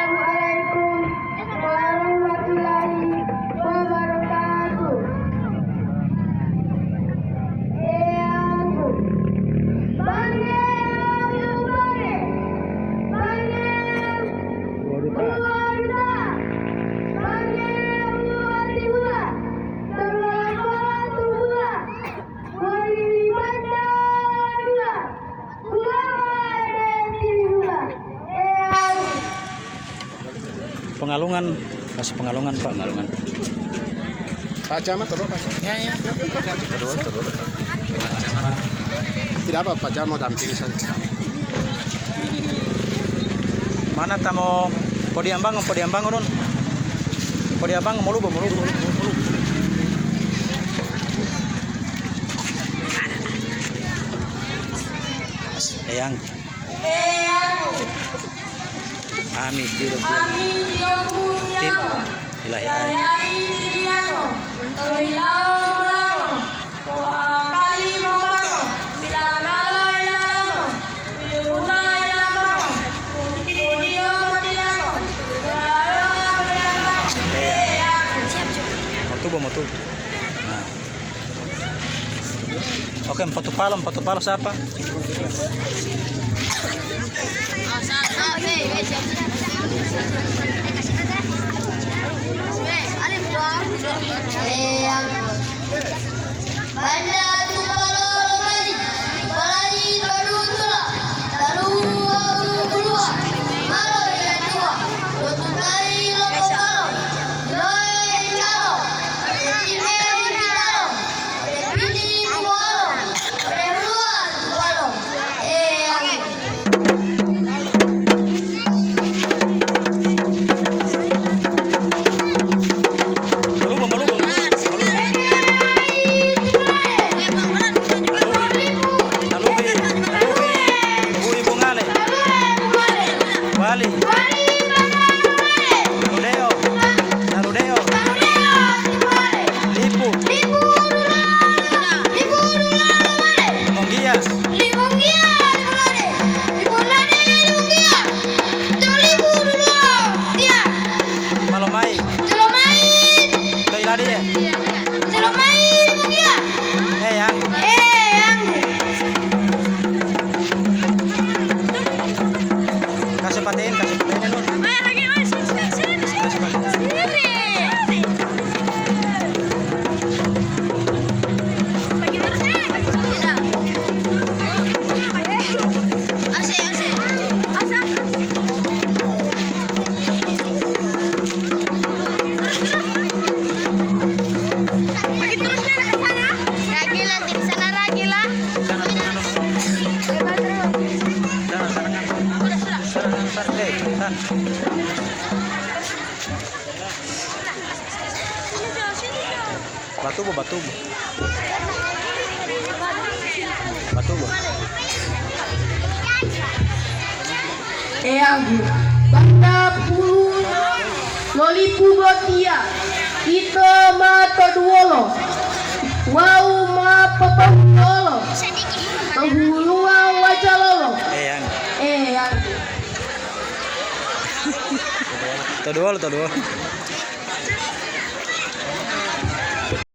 Assalamualaikum warahmatullahi wabarakatuh. Aku banyak Pengalungan, kasih pengalungan Pak, pengalungan. Pak Camat, terus Pak. Ya. Terus. Tidak apa, Pak Camat mau dampingi saja. Mana tamu podiambang urun. Podiambang mulu. Eyang. Amin ilahi Motu. Nah. Oke, empat palo siapa? Batu. Aku banda puluh lolipu botia kita mata duolo wau ma papangolo penghulua wajalolo Eyang. Eyang. Todol.